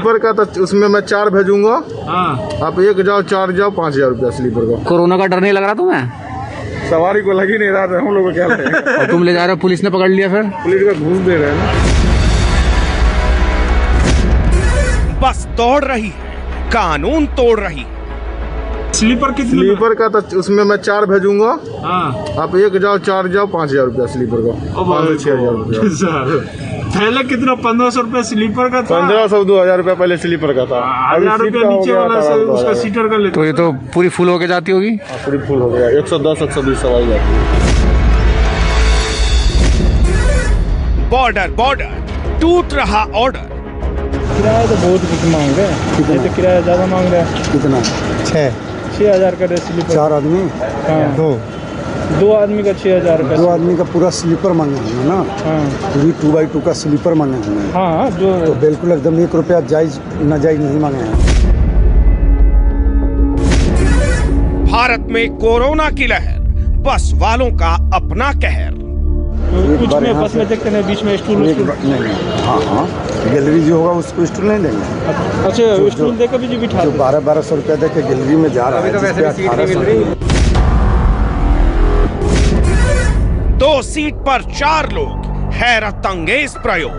Sleeper का तो उसमें मैं 4 भेजूंगा। हाँ। आप 1 जाओ 4 जाओ 5,000 रुपया स्लीपर का। कोरोना का डर नहीं लग रहा तुम्हें? सवारी को लग ही नहीं रहा था, हम लोग को क्या लगेगा। और तुम ले जा रहे हो, पुलिस ने पकड़ लिया फिर? पुलिस का घूस दे रहे हैं ना। बस दौड़ रही है, कानून तोड़ रही है। स्लीपर कितने? स्लीपर का तो उसमें मैं 4 भेजूंगा। हाँ। आप 1 जाओ 4 जाओ 5,000 रुपया स्लीपर का। 5 से 6,000 रुपया। पहले कितना 1,500 रुपया स्लीपर का था। 1,500 2,000 रुपया पहले स्लीपर का था। 1,000 रुपया नीचे वाला से उसका सीटर का लेते। तो ये तो पूरी फुल होके जाती होगी। पूरी फुल हो गया। 110 120 सवारी जाती है। बॉर्डर बॉर्डर टूट रहा ऑर्डर। किराया तो बहुत कुछ मांग रहे हैं। ये तो किराया ज्यादा मांग रहे हैं। कितना? 6,000 का स्लीपर। 4 आदमी? हाँ। 2 आदमी का 6,000 का। 2 आदमी का पूरा स्लीपर मांगे हैं ना। हाँ। पूरी 2x2 का स्लीपर मांगे हैं। हाँ जो तो बिल्कुल एकदम 1 रुपया जायज नाजायज नहीं मांगे हैं। भारत में कोरोना की लहर, बस वालों का अपना कहर। कुछ में बस में देखते हैं बीच में स्टूल। नहीं, हाँ गैलरी जो होगा उसको स्टूल नहीं देंगे। अच्छा स्टूल देकर भी जो बिठा जो 1200 रुपया दे के गैलरी में जा रहा है, जिसपे 1800। 2 सीट पर 4 लोग, हैरत अंगेज प्रयोग।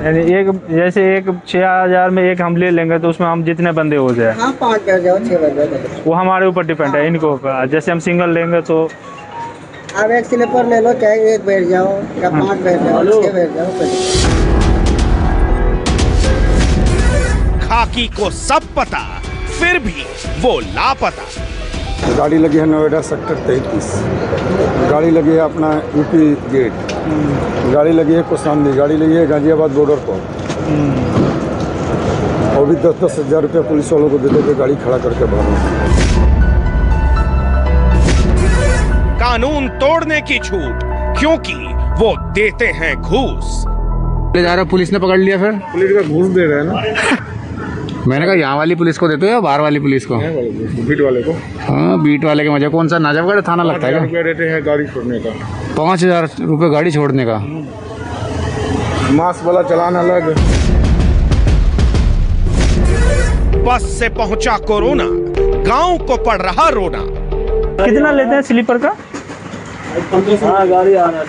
यानी एक जैसे एक 6,000 में एक हम ले लेंगे तो उसमें हम जितने बंदे हो जाए। हाँ 5 बैठ जाओ 6 बैठ जाओ। वो हमारे ऊपर डिपेंड है। इनको जैसे हम सिंगल लेंगे तो आप एक स्लीपर ले लो, चाहे 1 बैठ जाओ या 5 बैठ जाओ 6 बैठ जाओ। खाकी को सब पता, फिर भी वो लापता। गाड़ी लगी है नोएडा सेक्टर 33, गाड़ी लगी है अपना यूपी गेट, गाड़ी लगी है कौशाम्बी, गाड़ी लगी है गाजियाबाद बॉर्डर पर। और भी 10-10 हज़ार रुपया पुलिस वालों को दे के गाड़ी खड़ा करके भागो। कानून तोड़ने की छूट, क्योंकि वो देते हैं घूस। ले जा रहे हो, पुलिस ने पकड़ लिया फिर? पुलिस का घूस दे रहे हैं ना। मैंने कहा यहाँ वाली पुलिस को देते हो या बाहर वाली पुलिस को? बीट वाले को। हाँ बीट वाले के मजे। कौन सा नजफगढ़ थाना लगता है क्या? 5,000 रुपया देते हैं गाड़ी छोड़ने का। 5,000 रुपये गाड़ी छोड़ने का। मास्क वाला चलान अलग। बस से पहुंचा कोरोना, गांव को पड़ रहा रोना। कितना लेते हैं स्लीपर का? हाँ गाड़ी आ रहा है।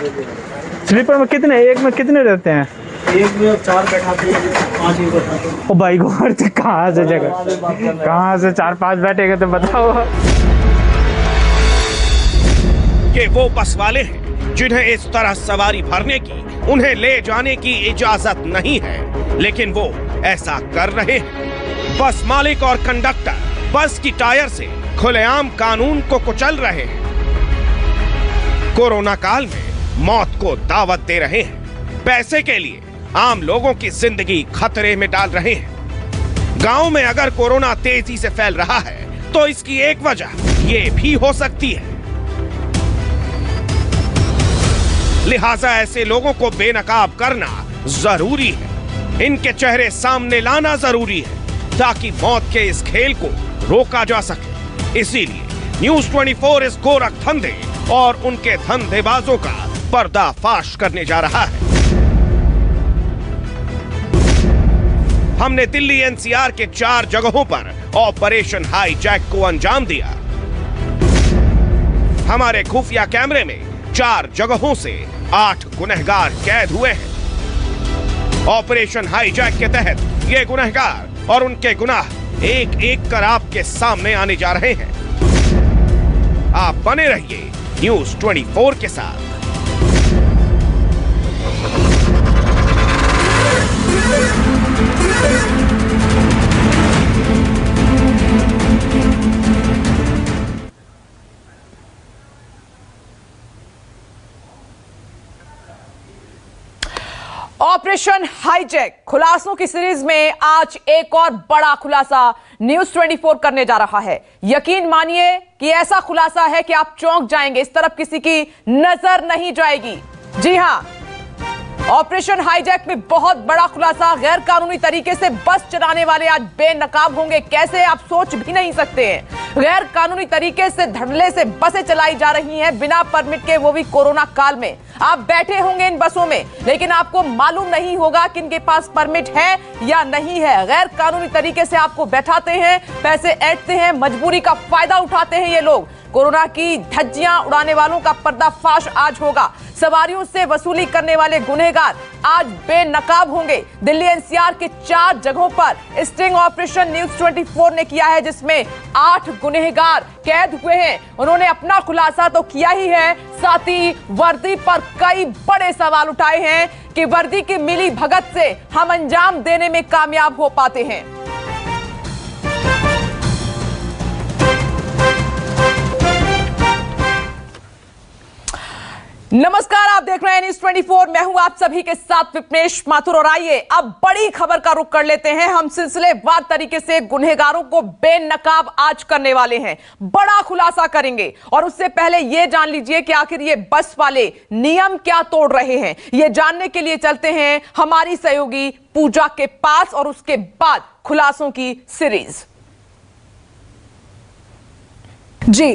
स्लीपर में कितने, एक में कितने रहते हैं? एक में 4 बैठाते हैं 5 ही बैठाते हैं। ओ भाई गॉड, कहाँ से जगह, कहाँ से 4-5 बैठेगा तो बताओ। ये वो बस वाले हैं जिन्हें इस तरह सवारी भरने की, उन्हें ले जाने की इजाजत नहीं है, लेकिन वो ऐसा कर रहे हैं। बस मालिक और कंडक्टर बस की टायर से खुलेआम कानून को कुचल रहे हैं। कोरोना काल में मौत को दावत दे रहे हैं, पैसे के लिए आम लोगों की जिंदगी खतरे में डाल रहे हैं। गांव में अगर कोरोना तेजी से फैल रहा है तो इसकी एक वजह ये भी हो सकती है। लिहाजा ऐसे लोगों को बेनकाब करना जरूरी है, इनके चेहरे सामने लाना जरूरी है, ताकि मौत के इस खेल को रोका जा सके। इसीलिए न्यूज़ 24 इस गोरख धंधे और उनके धंधेबाजों का पर्दाफाश करने जा रहा है। हमने दिल्ली एनसीआर के 4 जगहों पर ऑपरेशन हाईजैक को अंजाम दिया। हमारे खुफिया कैमरे में 4 जगहों से 8 गुनहगार कैद हुए हैं। ऑपरेशन हाईजैक के तहत ये गुनहगार और उनके गुनाह एक एक कर आपके सामने आने जा रहे हैं। आप बने रहिए न्यूज़ 24 के साथ। ऑपरेशन हाईजैक खुलासों की सीरीज में आज एक और बड़ा खुलासा न्यूज़ 24 करने जा रहा है। यकीन मानिए कि ऐसा खुलासा है कि आप चौंक जाएंगे। इस तरफ किसी की नजर नहीं जाएगी। जी हां, ऑपरेशन हाईजैक में बहुत बड़ा खुलासा। गैर कानूनी तरीके से बस चलाने वाले आज बेनकाब होंगे। कैसे, आप सोच भी नहीं सकते हैं। गैर कानूनी तरीके से धड़ल्ले से बसें चलाई जा रही हैं बिना परमिट के, वो भी कोरोना काल में। आप बैठे होंगे इन बसों में, लेकिन आपको मालूम नहीं होगा कि इनके पास परमिट है या नहीं है। गैर कानूनी तरीके से आपको बैठाते हैं, पैसे ऐंठते हैं, मजबूरी का फायदा उठाते हैं ये लोग। कोरोना की धज्जियां उड़ाने वालों का पर्दाफाश आज होगा। सवारियों से वसूली करने वाले गुनहगार आज बेनकाब होंगे। दिल्ली एनसीआर के 4 जगहों पर स्टिंग ऑपरेशन न्यूज़ 24 ने किया है, जिसमें 8 गुनहगार कैद हुए हैं। उन्होंने अपना खुलासा तो किया ही है, साथ ही वर्दी पर कई बड़े सवाल उठाए हैं कि वर्दी की मिली भगत से हम अंजाम देने में कामयाब हो पाते हैं। नमस्कार, आप देख रहे हैं न्यूज़ 24। मैं हूं आप सभी के साथ विपनेश माथुर। और आइए अब बड़ी खबर का रुख कर लेते हैं। हम सिलसिलेवार तरीके से गुनहगारों को बेनकाब आज करने वाले हैं, बड़ा खुलासा करेंगे। और उससे पहले यह जान लीजिए कि आखिर ये बस वाले नियम क्या तोड़ रहे हैं। ये जानने के लिए चलते हैं हमारी सहयोगी पूजा के पास और उसके बाद खुलासों की सीरीज। जी,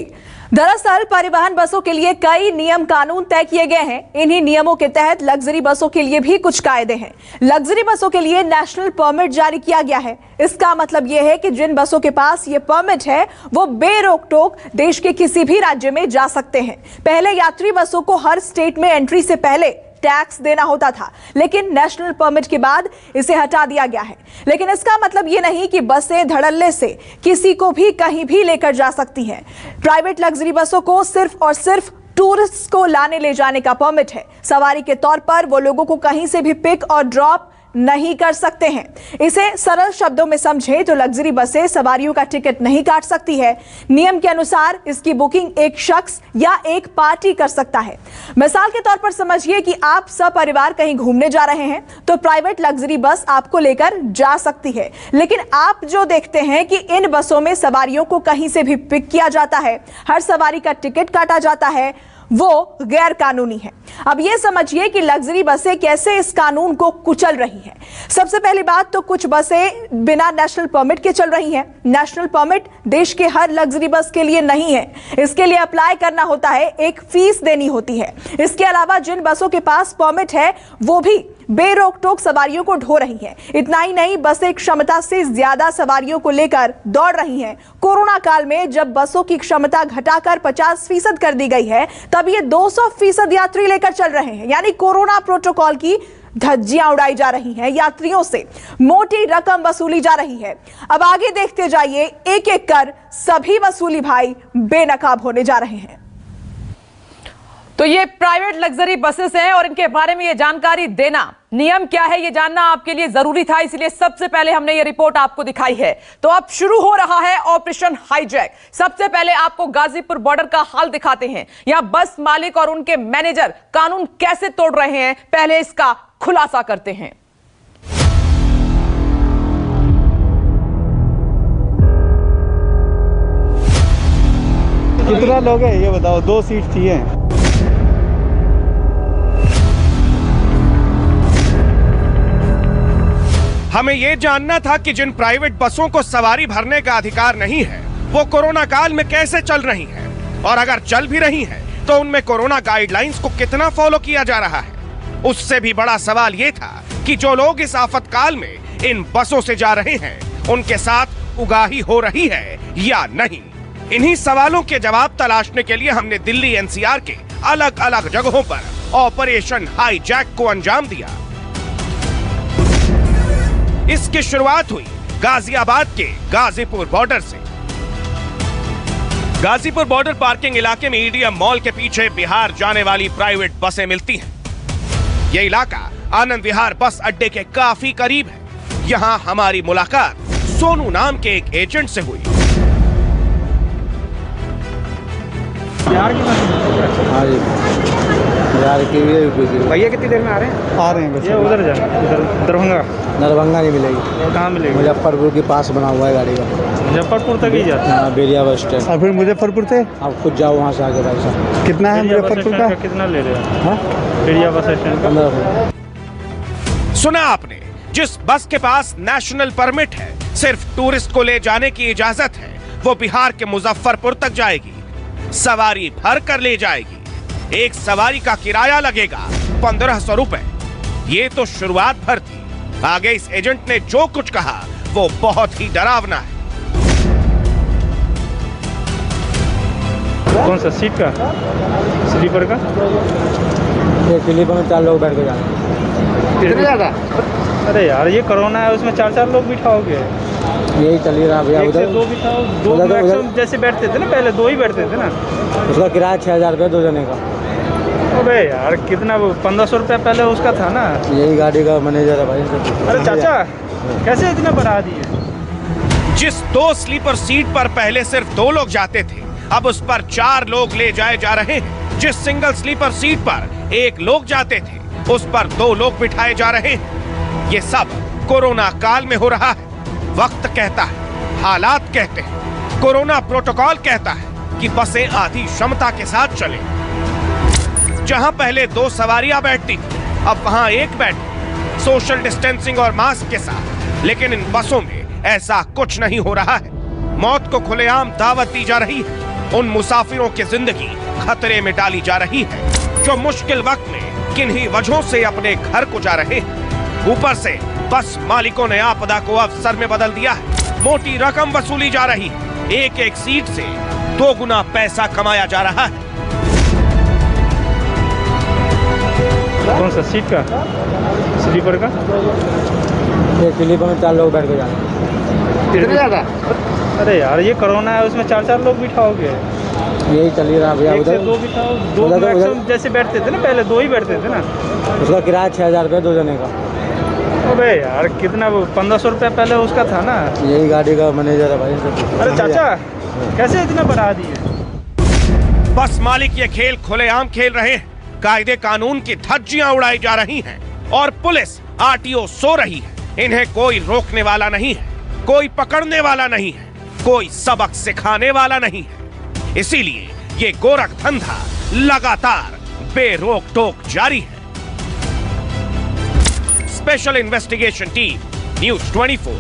दरअसल परिवहन बसों के लिए कई नियम कानून तय किए गए हैं। इन्हीं नियमों के तहत लग्जरी बसों के लिए भी कुछ कायदे हैं। लग्जरी बसों के लिए नेशनल परमिट जारी किया गया है। इसका मतलब यह है कि जिन बसों के पास ये परमिट है वो बेरोक टोक देश के किसी भी राज्य में जा सकते हैं। पहले यात्री बसों को हर स्टेट में एंट्री से पहले टैक्स देना होता था, लेकिन नेशनल परमिट के बाद इसे हटा दिया गया है। लेकिन इसका मतलब ये नहीं कि बसें धड़ल्ले से किसी को भी कहीं भी लेकर जा सकती हैं। प्राइवेट लग्जरी बसों को सिर्फ और सिर्फ टूरिस्ट को लाने ले जाने का परमिट है। सवारी के तौर पर वो लोगों को कहीं से भी पिक और ड्रॉप नहीं कर सकते हैं। इसे सरल शब्दों में समझें तो लग्जरी बसें सवारियों का टिकट नहीं काट सकती है। नियम के अनुसार इसकी बुकिंग एक शख्स या एक पार्टी कर सकता है। मिसाल के तौर पर समझिए कि आप सपरिवार कहीं घूमने जा रहे हैं तो प्राइवेट लग्जरी बस आपको लेकर जा सकती है। लेकिन आप जो देखते हैं कि इन बसों में सवारियों को कहीं से भी पिक किया जाता है, हर सवारी का टिकट काटा जाता है, वो गैर कानूनी है। अब ये समझिए कि लग्जरी बसें कैसे इस कानून को कुचल रही हैं। सबसे पहली बात तो कुछ बसें बिना नेशनल परमिट के चल रही हैं। नेशनल परमिट देश के हर लग्जरी बस के लिए नहीं है। इसके लिए अप्लाई करना होता है, एक फीस देनी होती है। इसके अलावा जिन बसों के पास परमिट है वो भी बेरोक टोक सवारियों को ढो रही हैं। इतना ही नहीं, बसें क्षमता से ज्यादा सवारियों को लेकर दौड़ रही हैं। कोरोना काल में जब बसों की क्षमता घटाकर 50% कर दी गई है, तब ये 200% यात्री लेकर चल रहे हैं। यानी कोरोना प्रोटोकॉल की धज्जियां उड़ाई जा रही हैं, यात्रियों से मोटी रकम वसूली जा रही है। अब आगे देखते जाइए, एक एक कर सभी वसूली भाई बेनकाब होने जा रहे हैं। तो ये प्राइवेट लग्जरी बसेस हैं और इनके बारे में ये जानकारी देना, नियम क्या है ये जानना आपके लिए जरूरी था, इसलिए सबसे पहले हमने ये रिपोर्ट आपको दिखाई है। तो अब शुरू हो रहा है ऑपरेशन हाईजैक। सबसे पहले आपको गाजीपुर बॉर्डर का हाल दिखाते हैं। यहां बस मालिक और उनके मैनेजर कानून कैसे तोड़ रहे हैं, पहले इसका खुलासा करते हैं। कितना लोग हैं ये बताओ? 2 सीट चाहिए। हमें यह जानना था कि जिन प्राइवेट बसों को सवारी भरने का अधिकार नहीं है वो कोरोना काल में कैसे चल रही हैं, और अगर चल भी रही हैं तो उनमें कोरोना गाइडलाइंस को कितना फॉलो किया जा रहा है। उससे भी बड़ा सवाल ये था कि जो लोग इस आफत काल में इन बसों से जा रहे हैं उनके साथ उगाही हो रही है या नहीं। इन्हीं सवालों के जवाब तलाशने के लिए हमने दिल्ली एनसीआर के अलग अलग जगहों पर ऑपरेशन हाईजैक को अंजाम दिया। इसकी शुरुआत हुई गाजियाबाद के गाजीपुर बॉर्डर से। गाजीपुर बॉर्डर पार्किंग इलाके में ईडीएम मॉल के पीछे बिहार जाने वाली प्राइवेट बसें मिलती हैं। यह इलाका आनंद विहार बस अड्डे के काफी करीब है। यहां हमारी मुलाकात सोनू नाम के एक एजेंट से हुई। भैया कितनी देर में आ रहे हैं? आ रहे हैं बस। ये उधर जा, उधर दरभंगा नहीं मिलेगी। कहाँ मिलेगी? मुजफ्फरपुर के पास बना हुआ है गाड़ी का। मुजफ्फरपुर तक ही जाते हैं? बेरिया बस स्टैंड। और फिर मुजफ्फरपुर से आप खुद जाओ वहाँ से आगे भाई साहब। कितना है मुजफ्फरपुर का? कितना ले रहे हो? बेरिया बस स्टैंड 15। सुना आपने, जिस बस के पास नेशनल परमिट है, सिर्फ टूरिस्ट को ले जाने की इजाजत है, वो बिहार के मुजफ्फरपुर तक जाएगी, सवारी भर कर ले जाएगी। एक सवारी का किराया लगेगा 1500 रुपए। ये तो शुरुआत भर थी, आगे इस एजेंट ने जो कुछ कहा वो बहुत ही डरावना है। कौन सा सीट का? स्लीपर का? ये स्लीपर में 4 लोग बैठ के जाना। कितने ज्यादा? अरे यार ये कोरोना है, उसमें 4 लोग बिठाओगे? यही चल ही रहा भैया। उधर 2 बिठाओ, 2 मैक्सिमम जैसे बैठते थे ना, पहले 2 ही बैठते थे ना। उसका किराया 6000 रुपये 2 जने का। अबे यार कितना, 1500 रुपये पहले उसका था ना। यही गाड़ी का मैनेजर है भाई। अरे चाचा कैसे इतना बढ़ा दिए? जिस 2 स्लीपर सीट पर पहले सिर्फ 2 लोग जाते थे, अब उस पर 4 लोग ले जाए जा रहे हैं। जिस सिंगल स्लीपर सीट पर 1 लोग जाते थे, उस पर 2 लोग बिठाए जा रहे हैं। ये सब कोरोना काल में हो रहा है। वक्त कहता है, हालात कहते हैं, कोरोना प्रोटोकॉल कहता है कि बसें आधी क्षमता के साथ चले। जहां पहले 2 सवारियां बैठती थी, अब वहां 1 बैठे, सोशल डिस्टेंसिंग और मास्क के साथ। लेकिन इन बसों में ऐसा कुछ नहीं हो रहा है। मौत को खुलेआम दावत दी जा रही है। उन मुसाफिरों की जिंदगी खतरे में डाली जा रही है जो मुश्किल वक्त में किन्हीं वजहों से अपने घर को जा रहे हैं। ऊपर से बस मालिकों ने आपदा को अवसर में बदल दिया है। मोटी रकम वसूली जा रही है। एक सीट से 2 गुना पैसा कमाया जा रहा है। कौन सा सीट का? स्लीपर का? ये स्लीपर में 4 लोग बैठ के जाना। कितने ज्यादा? अरे यार ये कोरोना है, उसमें 4 लोग बिठाओगे? यही चल ही रहा भैया। उधर 2 बिठाओ, 2 मैक्सिमम जैसे बैठते थे ना, पहले 2 ही बैठते थे ना। उसका किराया 6000 रुपये 2 जने का। अबे यार कितना, 1500 रुपये पहले उसका था ना। यही गाड़ी का मैनेजर है भाई। अरे चाचा कैसे इतना बढ़ा दिए? बस मालिक ये खेल खुलेआम खेल रहे हैं। कायदे कानून की धज्जियां उड़ाई जा रही हैं और पुलिस आरटीओ सो रही है। इन्हें कोई रोकने वाला नहीं है, कोई पकड़ने वाला नहीं है, कोई सबक सिखाने वाला नहीं है। इसीलिए ये गोरख धंधा लगातार बेरोक टोक जारी है। Special investigation team, news 24।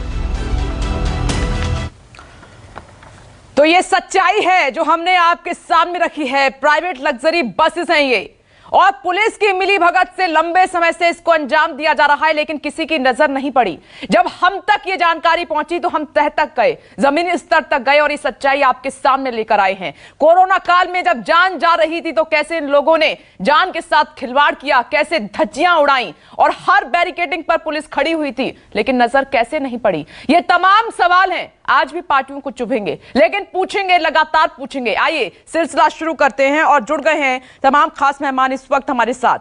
तो ये सच्चाई है जो हमने आपके सामने रखी है। प्राइवेट लग्जरी बसेस हैं ये, और पुलिस की मिलीभगत से लंबे समय से इसको अंजाम दिया जा रहा है, लेकिन किसी की नजर नहीं पड़ी। जब हम तक ये जानकारी पहुंची तो हम तह तक गए, जमीनी स्तर तक गए और ये सच्चाई आपके सामने लेकर आए हैं। कोरोना काल में जब जान जा रही थी तो कैसे इन लोगों ने जान के साथ खिलवाड़ किया, कैसे धज्जियां उड़ाई और हर बैरिकेडिंग पर पुलिस खड़ी हुई थी, लेकिन नजर कैसे नहीं पड़ी। ये तमाम सवाल हैं, आज भी पार्टियों को चुभेंगे, लेकिन पूछेंगे, लगातार पूछेंगे। आइए सिलसिला शुरू करते हैं और जुड़ गए हैं तमाम खास मेहमान इस वक्त हमारे साथ।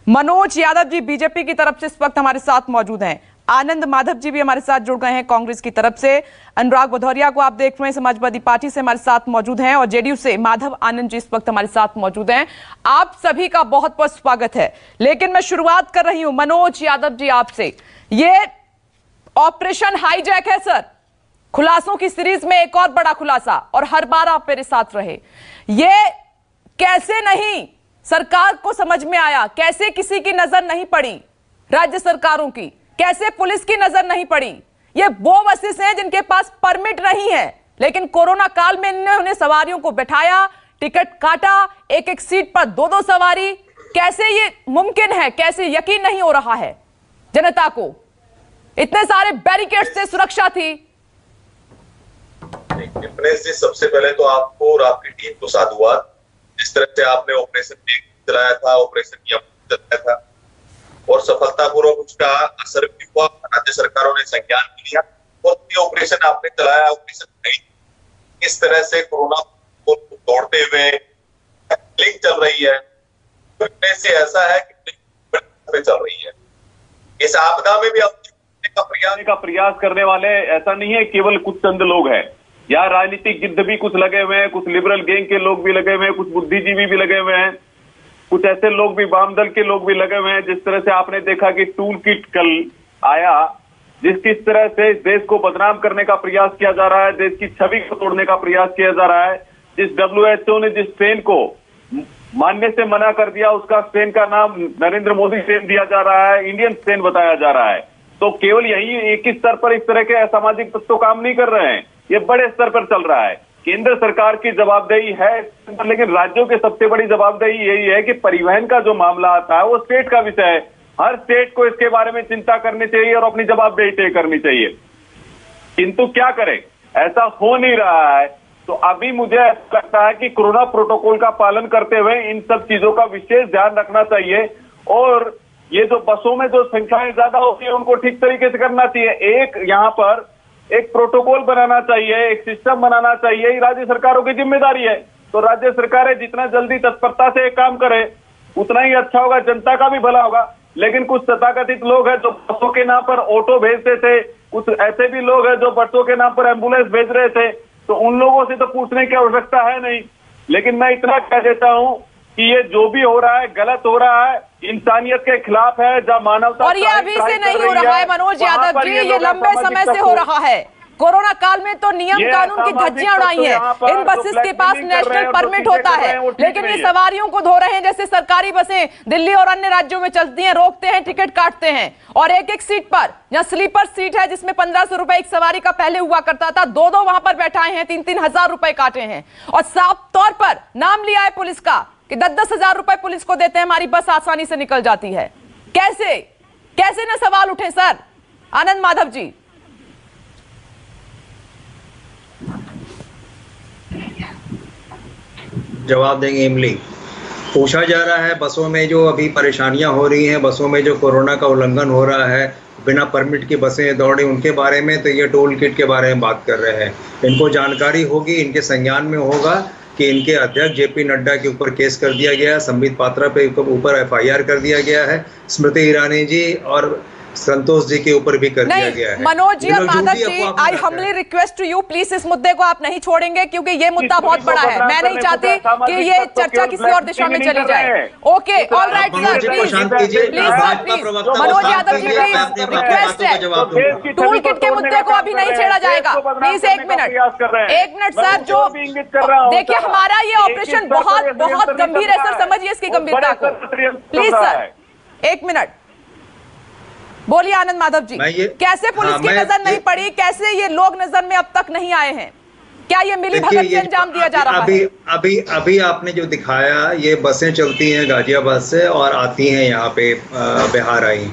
मनोज यादव जी बीजेपी की तरफ से इस वक्त हमारे साथ मौजूद हैं। आनंद माधव जी भी हमारे साथ जुड़ गए हैं कांग्रेस की तरफ से। अनुराग भदौरिया को आप देख रहे हैं समाजवादी पार्टी से हमारे साथ मौजूद हैं, और जेडीयू से माधव आनंद जी इस वक्त हमारे साथ मौजूद हैं। आप सभी का बहुत बहुत स्वागत है। लेकिन मैं शुरुआत कर रही हूं मनोज यादव जी आपसे। ये ऑपरेशन हाईजैक है सर, खुलासों की सीरीज में एक और बड़ा खुलासा, और हर बार आप मेरे साथ रहे। ये कैसे नहीं सरकार को समझ में आया, कैसे किसी की नजर नहीं पड़ी, राज्य सरकारों की, कैसे पुलिस की नजर नहीं पड़ी। ये वो बसेस हैं जिनके पास परमिट नहीं है, लेकिन कोरोना काल में इन्होंने सवारियों को बैठाया, टिकट काटा, एक सीट पर 2-2 सवारी। कैसे ये मुमकिन है, कैसे यकीन नहीं हो रहा है जनता को? इतने सारे बैरिकेड से सुरक्षा थी। गणेश जी, सबसे पहले तो आपको और आपकी टीम को साधुवाद। जिस तरह से आपने ऑपरेशन चलाया था, ऑपरेशन चलाया था और सफलतापूर्वक उसका असर भी हुआ, राज्य सरकारों ने संज्ञान लिया और ये ऑपरेशन आपने चलाया। ऑपरेशन नहीं, इस तरह से कोरोना को तोड़ते हुए लिंक चल रही है, से ऐसा है कि चल रही है। इस आपदा में भी का प्रयास करने वाले ऐसा नहीं है केवल कुछ चंद लोग हैं। यहाँ राजनीतिक गिद्ध भी कुछ लगे हुए हैं, कुछ लिबरल गैंग के लोग भी लगे हुए हैं, कुछ बुद्धिजीवी भी लगे हुए हैं, कुछ ऐसे लोग भी, वाम दल के लोग भी लगे हुए हैं। जिस तरह से आपने देखा कि टूल किट कल आया, किस तरह से देश को बदनाम करने का प्रयास किया जा रहा है, देश की छवि को तोड़ने का प्रयास किया जा रहा है। जिस WHO ने जिस ट्रेन को मानने से मना कर दिया। उसका स्ट्रेन का नाम नरेंद्र मोदी स्ट्रेन दिया जा रहा है, इंडियन स्ट्रेन बताया जा रहा है। तो केवल यही एक ही स्तर पर इस तरह के असामाजिक तत्व काम नहीं कर रहे हैं, ये बड़े स्तर पर चल रहा है। केंद्र सरकार की जवाबदेही है, लेकिन राज्यों की सबसे बड़ी जवाबदेही यही है कि परिवहन का जो मामला आता है वो स्टेट का विषय है। हर स्टेट को इसके बारे में चिंता करनी चाहिए और अपनी जवाबदेही तय करनी चाहिए, किंतु क्या करें, ऐसा हो नहीं रहा है। तो अभी मुझे ऐसा लगता है कि कोरोना प्रोटोकॉल का पालन करते हुए इन सब चीजों का विशेष ध्यान रखना चाहिए और ये जो बसों में जो संख्याएं ज्यादा होती है उनको ठीक तरीके से करना चाहिए। एक यहाँ पर एक प्रोटोकॉल बनाना चाहिए, एक सिस्टम बनाना चाहिए, राज्य सरकारों की जिम्मेदारी है। तो राज्य सरकारें जितना जल्दी तत्परता से एक काम करे उतना ही अच्छा होगा, जनता का भी भला होगा। लेकिन कुछ तथाकथित लोग हैं जो बसों के नाम पर ऑटो भेजते थे, कुछ ऐसे भी लोग हैं जो बसों के नाम पर एम्बुलेंस भेज रहे थे, तो उन लोगों से तो पूछने की आवश्यकता है नहीं। लेकिन मैं इतना कह देता हूं कि ये जो भी हो रहा है गलत हो रहा है, इंसानियत के खिलाफ है, जब मानवता और ये अभी से नहीं हो रहा है मनोज यादव जी, ये लंबे समय से हो रहा है। कोरोना काल में तो नियम कानून की धज्जियां उड़ाई हैं। इन बसेस के पास नेशनल परमिट होता है, लेकिन ये सवारियों को धो रहे हैं जैसे सरकारी बसें दिल्ली और अन्य राज्यों में चलती हैं, रोकते हैं, टिकट काटते हैं। और एक एक सीट पर, जहां स्लीपर सीट है जिसमें 1500 रुपए एक सवारी का पहले हुआ करता था, दो वहां पर बैठाए हैं, 3-3 हजार रुपए काटे हैं। और साफ तौर पर नाम लिया है पुलिस का कि 10-10 हजार रुपए पुलिस को देते हैं, हमारी बस आसानी से निकल जाती है। कैसे कैसे ना सवाल उठे सर। आनंद माधव जी, जवाब देंगे। इमली, पूछा जा रहा है बसों में जो अभी परेशानियां हो रही हैं, बसों में जो कोरोना का उल्लंघन हो रहा है, बिना परमिट की बसें दौड़ी उनके बारे में, तो ये टोल किट के बारे में बात कर रहे हैं। इनको जानकारी होगी, इनके संज्ञान में होगा कि इनके अध्यक्ष जेपी नड्डा के ऊपर केस कर दिया गया है, संबित पात्रा पे ऊपर FIR कर दिया गया है, स्मृति ईरानी जी और संतोष जी के ऊपर भी कर दिया गया है। मनोज जी और Madhav ji, I humbly request to you, please इस मुद्दे को आप नहीं छोड़ेंगे क्योंकि ये मुद्दा बहुत बड़ा है। मैं नहीं चाहती कि ये चर्चा किसी और दिशा में चली जाए। Okay, all right sir, please Manoj Yadav ji, please request है, टूल किट के मुद्दे को अभी नहीं छेड़ा जाएगा। प्लीज एक मिनट सर। जो देखिए, हमारा ये ऑपरेशन बहुत बहुत गंभीर है सर, समझिए इसकी गंभीरता को। प्लीज सर, एक मिनट बोलिए आनंद माधव जी। कैसे पुलिस की नजर नहीं पड़ी, कैसे ये लोग नजर में अब तक नहीं आए हैं? क्या ये मिली भगत से अंजाम दिया जा रहा है? अभी आपने जो दिखाया, ये बसें चलती हैं गाजियाबाद से और आती हैं यहाँ पे बिहार आई।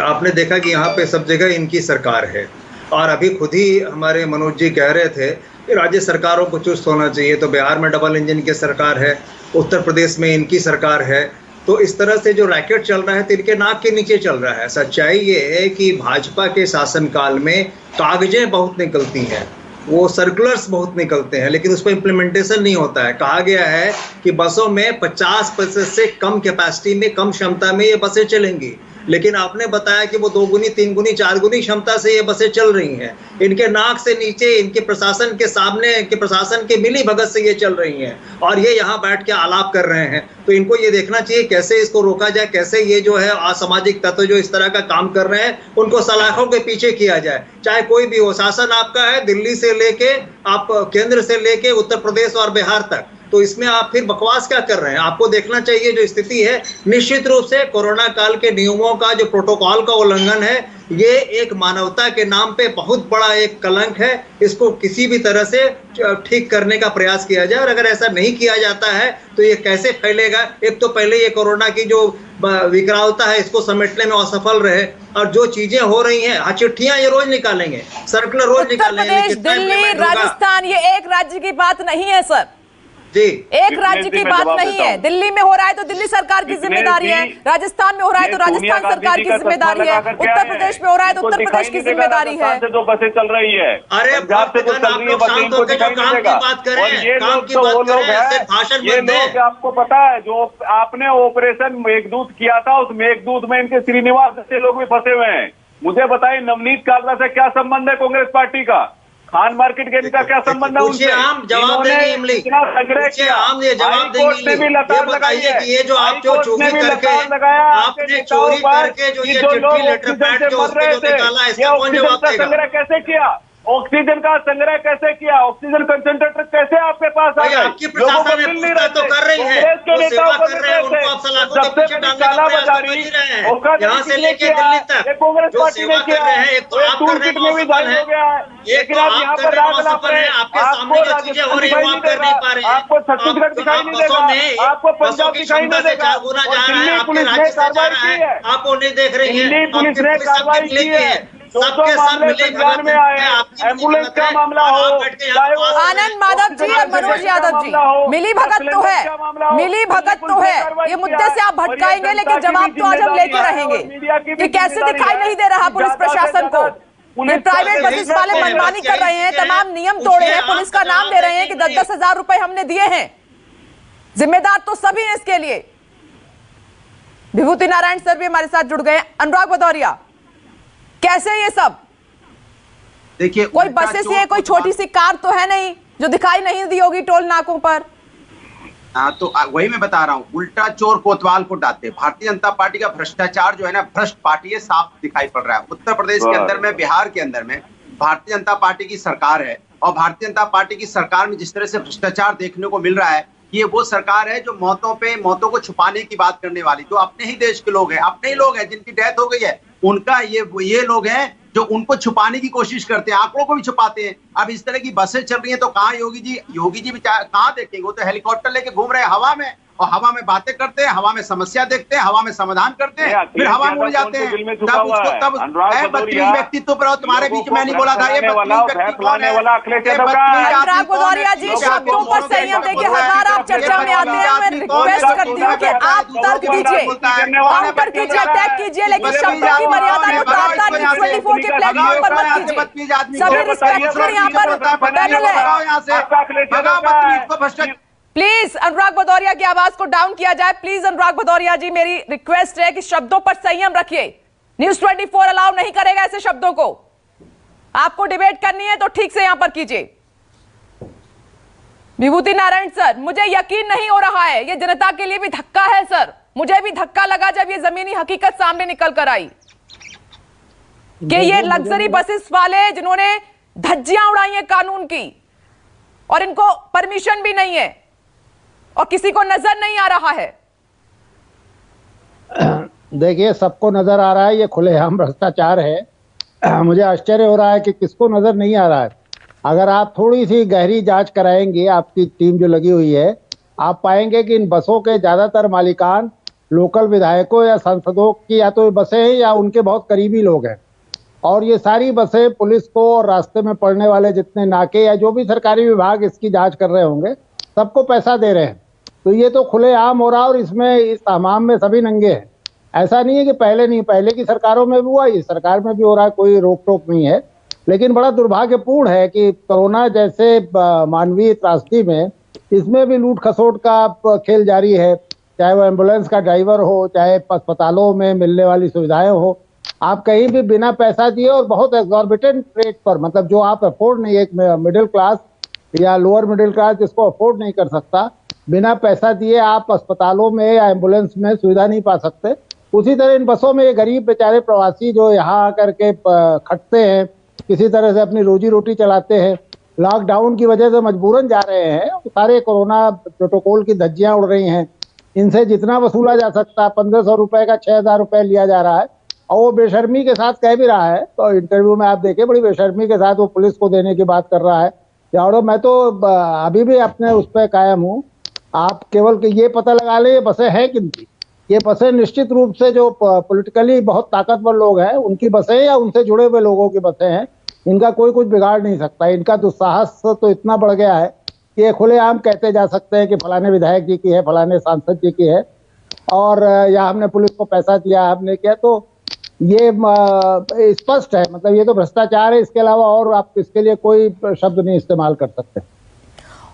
आपने देखा कि यहाँ पे सब जगह इनकी सरकार है और अभी खुद ही हमारे मनोज जी कह रहे थे कि राज्य सरकारों को चुस्त होना चाहिए। तो बिहार में डबल इंजन की सरकार है, उत्तर प्रदेश में इनकी सरकार है। तो इस तरह से जो रैकेट चल रहा है तो इनके नाक के नीचे चल रहा है। सच्चाई ये है कि भाजपा के शासनकाल में कागजें बहुत निकलती हैं, वो सर्कुलर्स बहुत निकलते हैं, लेकिन उस पर इम्प्लीमेंटेशन नहीं होता है। कहा गया है कि बसों में 50% से कम कैपेसिटी में, कम क्षमता में ये बसें चलेंगी, लेकिन आपने बताया कि वो 2 गुनी, 3 गुनी, 4 गुनी क्षमता से ये बसें चल रही हैं। इनके नाक से नीचे, इनके प्रशासन के सामने, इनके प्रशासन के मिली भगत से ये चल रही हैं और ये यहाँ बैठ के आलाप कर रहे हैं। तो इनको ये देखना चाहिए कैसे इसको रोका जाए, कैसे ये जो है असामाजिक तत्व जो इस तरह का काम कर रहे हैं उनको सलाखों के पीछे किया जाए। चाहे कोई भी हो, शासन आपका है, दिल्ली से लेके आप केंद्र से लेके उत्तर प्रदेश और बिहार तक। तो इसमें आप फिर बकवास क्या कर रहे हैं? आपको देखना चाहिए जो स्थिति है। निश्चित रूप से कोरोना काल के नियमों का, जो प्रोटोकॉल का उल्लंघन है, ये एक मानवता के नाम पे बहुत बड़ा एक कलंक है। इसको किसी भी तरह से ठीक करने का प्रयास किया जाए और अगर ऐसा नहीं किया जाता है तो ये कैसे फैलेगा? एक तो पहले ये कोरोना की जो विकरालता है इसको समेटने में असफल रहे और जो चीजें हो रही हैं, चिट्ठियां ये रोज निकालेंगे, सर्कुलर रोज निकालेंगे। दिल्ली, राजस्थान, ये एक राज्य की बात नहीं है सर, एक राज्य की बात नहीं है। दिल्ली में हो रहा है तो दिल्ली सरकार की जिम्मेदारी है, राजस्थान में हो रहा है तो राजस्थान सरकार की जिम्मेदारी है, उत्तर प्रदेश में हो रहा है तो उत्तर प्रदेश की जिम्मेदारी है। जो बसें चल रही है, अरे पंजाब से जो चल रही है बसें, इनको दिखाई नहीं देगा। और ये लोग तो वो लोग हैं, ये लोग आपको पता है जो आपने ऑपरेशन मेघदूत किया था, उस मेघदूत में इनके श्रीनिवास जैसे लोग भी फंसे हुए हैं। मुझे बताइए, नवनीत काबरा से क्या संबंध है कांग्रेस पार्टी का? खान मार्केट के इनका क्या संबंध है उनसे? इन्होंने इतना संग्रह किया, हाईकोर्ट ने भी लताड़ लगाई है, ये जो आप जो चोरी करके, आपने चोरी करके जो ये चिट्ठी लेटर पैड जो उसको जो निकाला, इसका कौन जवाब देगा? संग्रह कैसे किया? ऑक्सीजन का संग्रह कैसे किया, ऑक्सीजन कंसंट्रेटर कैसे आपके पास आ गए? आपकी प्रशासन में पूछताछ तो कर रही है, कांग्रेस के नेताओं को कर रहे हैं, उनको आप सलाखों के पीछे डालने का प्रयास तो कर ही रहे हैं। यहाँ से लेके दिल्ली तक जो सेवा कर रहे हैं, एक तो आप कर रहे हैं असफल है, एक तो आप कर रहे हैं असफल है, आपके सामने जो चीजें हो रही है वो आप कर नहीं पा रहे हैं। आपको छत्तीसगढ़ दिखाई नहीं देगा, आपको पंजाब दिखाई नहीं देगा, दिल्ली पुलिस ने कार्रवाई की है, आप वो नहीं देख रही है, दिल्ली पुलिस ने कार्रवाई की है। सबके साथ मिले में आए, एम्बुलेंस का मामला हो, आनंद माधव जी और मनोज यादव जी, मिली भगत तो है, मिली भगत तो है, ये मुद्दे से आप भटकाएंगे लेकिन जवाब तो आज हम लेके रहेंगे कि कैसे दिखाई नहीं दे रहा पुलिस प्रशासन को। ये प्राइवेट बसेस वाले मनमानी कर रहे हैं, तमाम नियम तोड़े हैं, पुलिस का नाम दे रहे हैं कि 10-10 हजार रुपए हमने दिए हैं, जिम्मेदार तो सभी हैं इसके लिए। विभूति नारायण सर भी हमारे साथ जुड़ गए। अनुराग भदौरिया, कैसे ये सब? देखिए, कोई बसेस है, कोई छोटी सी कार तो है नहीं जो दिखाई नहीं दी होगी टोल नाकों पर। तो वही मैं बता रहा हूँ, उल्टा चोर कोतवाल को डांटे। भारतीय जनता पार्टी का भ्रष्टाचार जो है ना, भ्रष्ट पार्टी है, साफ दिखाई पड़ रहा है। उत्तर प्रदेश के अंदर में, बिहार के अंदर में भारतीय जनता पार्टी की सरकार है, और भारतीय जनता पार्टी की सरकार में जिस तरह से भ्रष्टाचार देखने को मिल रहा है, ये वो सरकार है जो मौतों को छुपाने की बात करने वाली, जो अपने ही देश के लोग हैं, अपने ही लोग हैं जिनकी डेथ हो गई है, उनका ये लोग हैं जो उनको छुपाने की कोशिश करते हैं, आंकड़ों को भी छुपाते हैं। अब इस तरह की बसें चल रही हैं तो कहाँ योगी जी कहाँ देखेंगे? वो तो हेलीकॉप्टर लेके घूम रहे हैं हवा में, और हवा में बातें करते हैं, हवा में समस्या देखते हैं, हवा में समाधान करते हैं, फिर हवा में उड़ जाते हैं। तब बदतमीज व्यक्तित्व पर, तुम्हारे बीच में नहीं बोला था, ये अनुराग भदौरिया जी, शब्दों पर संयम देखिए, हजार आप चर्चा में आते हैं, मैं रिक्वेस्ट करती हूँ कि आप तर्क दीजिए, काउंटर कीजिए, अटैक कीजिए, लेकिन शब्दों की मर्यादा को तोड़ता न्यूज़ 24 के प्लेटफॉर्म पर मत कीजिए। सभी रिस्पेक्टफुल यहाँ पर पैनल है। प्लीज अनुराग भदौरिया की आवाज को डाउन किया जाए। प्लीज अनुराग भदौरिया जी, मेरी रिक्वेस्ट है कि शब्दों पर संयम रखिए। न्यूज़ 24 अलाउ नहीं करेगा ऐसे शब्दों को। आपको डिबेट करनी है तो ठीक से यहां पर कीजिए। विभूति नारायण सर, मुझे यकीन नहीं हो रहा है, ये जनता के लिए भी धक्का है सर, मुझे भी धक्का लगा जब ये जमीनी हकीकत सामने निकल कर आई कि ये लग्जरी बसेस वाले जिन्होंने धज्जियां उड़ाई हैं कानून की, और इनको परमिशन भी नहीं है और किसी को नजर नहीं आ रहा है। देखिए, सबको नजर आ रहा है, ये खुलेआम भ्रष्टाचार है। मुझे आश्चर्य हो रहा है कि किसको नजर नहीं आ रहा है। अगर आप थोड़ी सी गहरी जांच कराएंगे, आपकी टीम जो लगी हुई है, आप पाएंगे कि इन बसों के ज्यादातर मालिकान लोकल विधायकों या सांसदों की या तो बसें हैं या उनके बहुत करीबी लोग हैं, और ये सारी बसें पुलिस को और रास्ते में पड़ने वाले जितने नाके या जो भी सरकारी विभाग इसकी जांच कर रहे होंगे, सबको पैसा दे रहे हैं। तो ये तो खुलेआम हो रहा है, और इसमें इस तमाम में सभी नंगे हैं। ऐसा नहीं है कि पहले नहीं, पहले की सरकारों में भी हुआ, इस सरकार में भी हो रहा है, कोई रोक टोक नहीं है। लेकिन बड़ा दुर्भाग्यपूर्ण है कि कोरोना जैसे मानवीय त्रासदी में इसमें भी लूट खसोट का खेल जारी है, चाहे वो एम्बुलेंस का ड्राइवर हो, चाहे अस्पतालों में मिलने वाली सुविधाएं हो। आप कहीं भी बिना पैसा दिए और बहुत एग्जॉर्बिटेंट रेट पर, मतलब जो आप अफोर्ड नहीं, एक मिडिल क्लास या लोअर मिडिल क्लास जिसको अफोर्ड नहीं कर सकता, बिना पैसा दिए आप अस्पतालों में या एम्बुलेंस में सुविधा नहीं पा सकते। उसी तरह इन बसों में ये गरीब बेचारे प्रवासी जो यहाँ आकर के खटते हैं, किसी तरह से अपनी रोजी रोटी चलाते हैं, लॉकडाउन की वजह से मजबूरन जा रहे हैं, सारे कोरोना प्रोटोकॉल की धज्जियां उड़ रही हैं। इनसे जितना वसूला जा सकता, 1500 रुपए का 6000 रुपए लिया जा रहा है, और वो बेशर्मी के साथ कह भी रहा है। तो इंटरव्यू में आप देखें, बड़ी बेशर्मी के साथ वो पुलिस को देने की बात कर रहा है। और मैं तो अभी भी अपने उस पर कायम हूँ, आप केवल कि ये पता लगा ले ये बसें हैं किनकी। ये बसें निश्चित रूप से जो पॉलिटिकली बहुत ताकतवर लोग हैं उनकी बसें या उनसे जुड़े हुए लोगों की बसें हैं। इनका कोई कुछ बिगाड़ नहीं सकता। इनका दुस्साहस तो इतना बढ़ गया है कि ये खुलेआम कहते जा सकते हैं कि फलाने विधायक जी की है, फलाने सांसद जी की है, और या हमने पुलिस को पैसा दिया, हमने किया। तो ये स्पष्ट है, मतलब ये तो भ्रष्टाचार है। इसके अलावा और आप इसके लिए कोई शब्द नहीं इस्तेमाल कर सकते।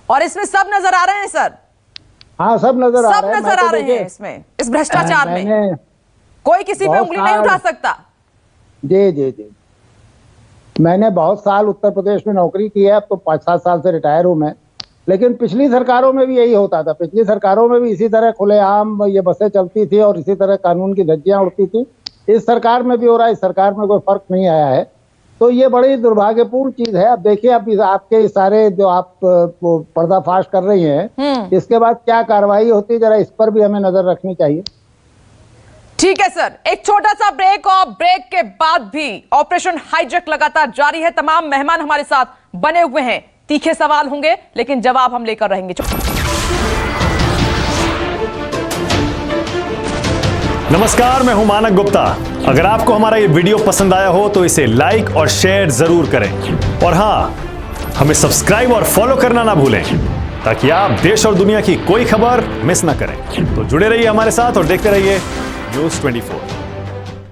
और इसमें सब नजर आ रहे हैं सर। हाँ, सब नजर आ रहे हैं। सब नजर आ रहे हैं इसमें, इस भ्रष्टाचार में कोई किसी पे उंगली नहीं उठा सकता। जी जी जी, मैंने बहुत साल उत्तर प्रदेश में नौकरी की है, अब तो 5-7 साल से रिटायर हूँ मैं। लेकिन पिछली सरकारों में भी यही होता था। पिछली सरकारों में भी इसी तरह खुलेआम ये बसें चलती थी और इसी तरह कानून की धज्जियां उड़ती थी। इस सरकार में भी हो रहा है। इस सरकार में कोई फर्क नहीं आया है। तो ये बड़ी दुर्भाग्यपूर्ण चीज है। अब देखिए, अब आपके सारे जो आप पर्दाफाश कर रही हैं, इसके बाद क्या कार्रवाई होती है, जरा इस पर भी हमें नजर रखनी चाहिए। ठीक है सर, एक छोटा सा ब्रेक, और ब्रेक के बाद भी ऑपरेशन हाईजैक लगातार जारी है। तमाम मेहमान हमारे साथ बने हुए हैं, तीखे सवाल होंगे लेकिन जवाब हम लेकर रहेंगे। नमस्कार, मैं हूं मानक गुप्ता। अगर आपको हमारा ये वीडियो पसंद आया हो तो इसे लाइक और शेयर जरूर करें, और हां, हमें सब्सक्राइब और फॉलो करना ना भूलें ताकि आप देश और दुनिया की कोई खबर मिस ना करें। तो जुड़े रहिए हमारे साथ और देखते रहिए News 24।